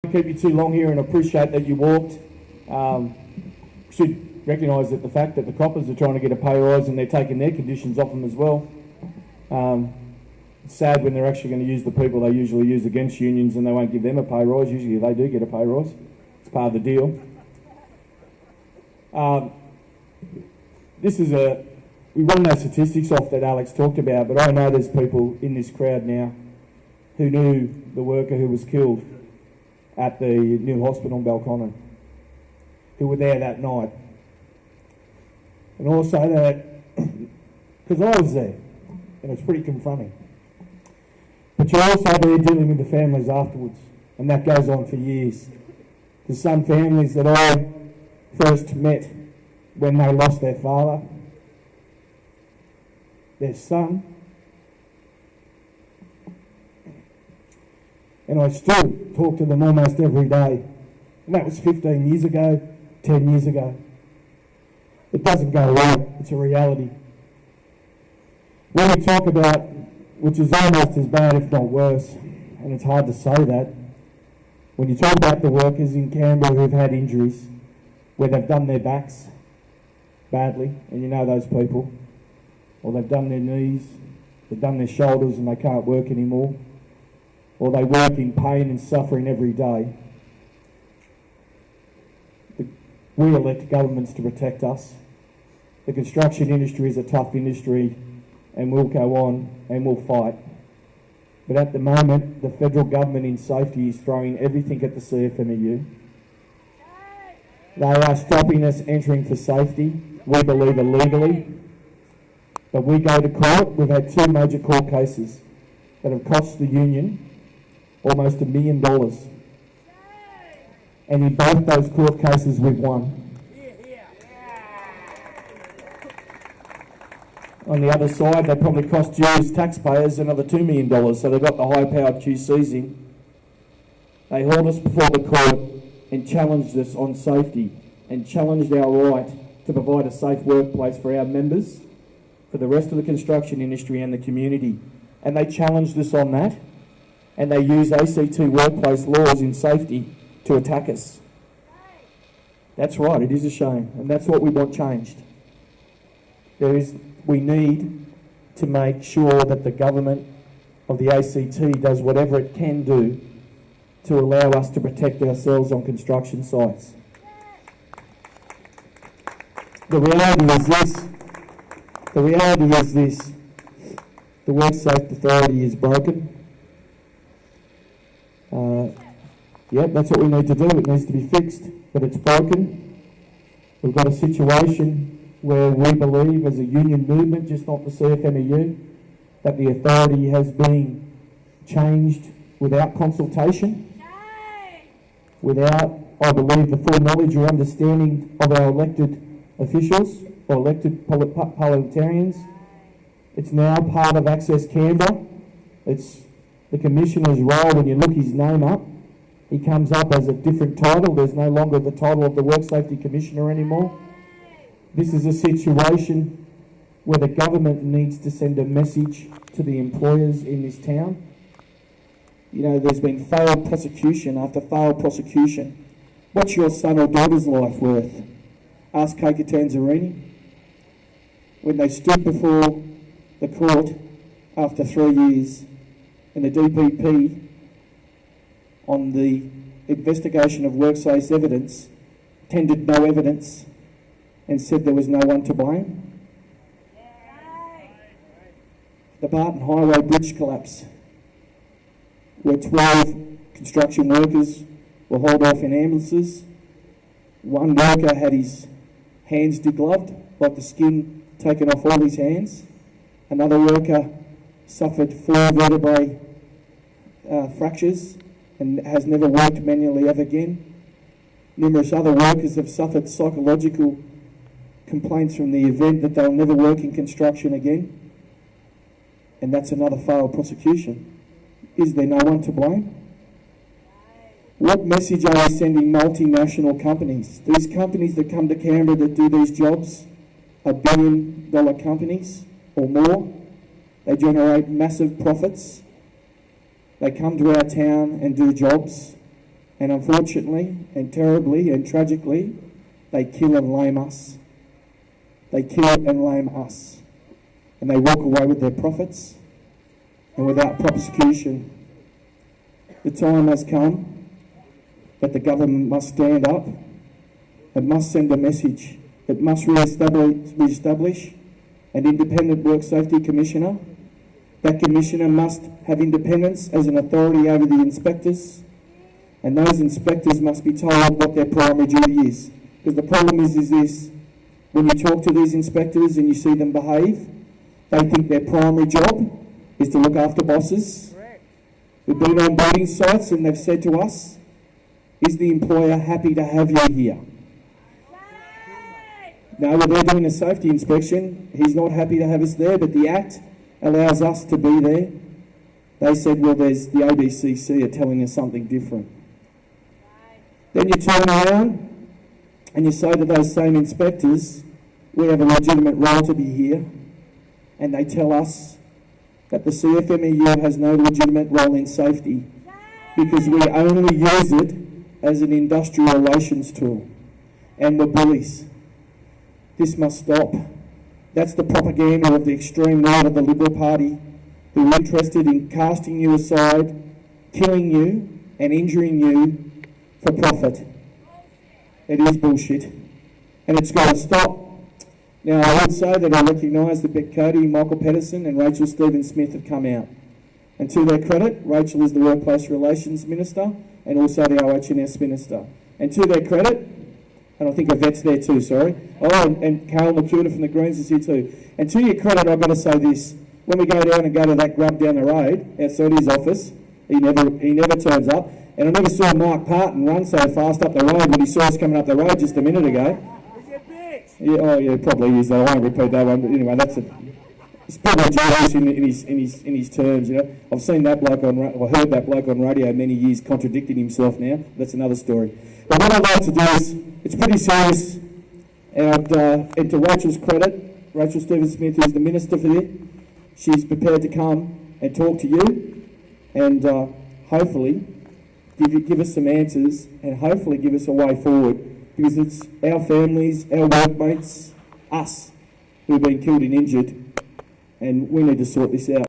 Keep you too long here and appreciate that you walked. Should recognise that the fact that the coppers are trying to get a pay rise and they're taking their conditions off them as well. It's sad when they're actually going to use the people they usually use against unions and they won't give them a pay rise. Usually they do get a pay rise. It's part of the deal. We run those statistics off that Alex talked about, but I know there's people in this crowd now who knew the worker who was killed at the new hospital in Belconnen, who were there that night. And also that, because I was there, and it's pretty confronting. But you're also there dealing with the families afterwards, and that goes on for years. There's some families that I first met when they lost their father, their son, and I still talk to them almost every day. And that was 15 years ago, 10 years ago. It doesn't go away, it's a reality. When we talk about, which is almost as bad if not worse, and it's hard to say that, when you talk about the workers in Canberra who've had injuries, where they've done their backs badly, and you know those people, or they've done their knees, they've done their shoulders and they can't work anymore, or they work in pain and suffering every day. We elect governments to protect us. The construction industry is a tough industry and we'll go on and we'll fight. But at the moment, the federal government in safety is throwing everything at the CFMEU. They are stopping us entering for safety, we believe illegally. But we go to court. We've had two major court cases that have cost the union almost $1 million. And in both those court cases we've won. On the other side, they probably cost you as taxpayers another $2 million, so they've got the high-powered QCs in. They hauled us before the court and challenged us on safety and challenged our right to provide a safe workplace for our members, for the rest of the construction industry and the community. And they challenged us on that, and they used ACT workplace laws in safety to attack us. That's right, it is a shame, and that's what we want changed. We need to make sure that the government of the ACT does whatever it can do to allow us to protect ourselves on construction sites. The reality is this. The Work Safety Authority is broken. Yep, that's what we need to do. It needs to be fixed, but it's broken. We've got a situation where we believe as a union movement, just not the CFMEU, that the authority has been changed without consultation, without, I believe, the full knowledge or understanding of our elected officials or elected parliamentarians. It's now part of Access Canberra. It's the Commissioner's role. When you look his name up, he comes up as a different title. There's no longer the title of the Work Safety Commissioner anymore. This is a situation where the government needs to send a message to the employers in this town. You know, there's been failed prosecution after failed prosecution. What's your son or daughter's life worth? Ask Keika Tanzarini. When they stood before the court after 3 years and the DPP on the investigation of WorkSafe's evidence tendered no evidence and said there was no one to blame. The Barton Highway bridge collapse, where 12 construction workers were hauled off in ambulances. One worker had his hands degloved, like the skin taken off all his hands. Another worker suffered 4 vertebrae fractures and has never worked manually ever again. Numerous other workers have suffered psychological complaints from the event that they'll never work in construction again. And that's another failed prosecution. Is there no one to blame? What message are we sending multinational companies? These companies that come to Canberra that do these jobs are $1 billion companies or more. They generate massive profits. They come to our town and do jobs. And unfortunately, and terribly, and tragically, they kill and lame us. They kill and lame us. And they walk away with their profits and without prosecution. The time has come that the government must stand up. It must send a message. It must re-establish an independent work safety commissioner. That commissioner must have independence as an authority over the inspectors, and those inspectors must be told what their primary duty is. Because the problem is this: when you talk to these inspectors and you see them behave, they think their primary job is to look after bosses. Correct. We've been on building sites and they've said to us, is the employer happy to have you here? No, well, they're doing a safety inspection. He's not happy to have us there, but the Act allows us to be there. They said, well, there's the ABCC are telling us something different. Then you turn around and you say to those same inspectors, we have a legitimate role to be here, and they tell us that the CFMEU has no legitimate role in safety because we only use it as an industrial relations tool, and we're bullies. This must stop. That's the propaganda of the extreme right of the Liberal Party, who are interested in casting you aside, killing you and injuring you for profit. It is bullshit, and it's got to stop. Now, I would say that I recognise that Beck Cody, Michael Pedersen and Rachel Stephen-Smith have come out. And to their credit, Rachel is the Workplace Relations Minister and also the OH&S Minister. And to their credit, and I think Yvette's there too, sorry. Oh, and Carol McCuna from the Greens is here too. And to your credit, I've got to say this. When we go down and go to that grub down the road, outside his office, he never turns up. And I never saw Mark Parton run so fast up the road when he saw us coming up the road just a minute ago. Yeah, oh yeah, probably is. I won't repeat that one, but anyway, it's probably Jewish in his terms. You know, I've seen that bloke heard that bloke on radio many years contradicting himself. Now that's another story. But what I'd like to do is, it's pretty serious, and to Rachel's credit, Rachel Stephen-Smith, who's the minister for this, she's prepared to come and talk to you, and hopefully give us some answers, and hopefully give us a way forward. Because it's our families, our workmates, us, who have been killed and injured, and we need to sort this out.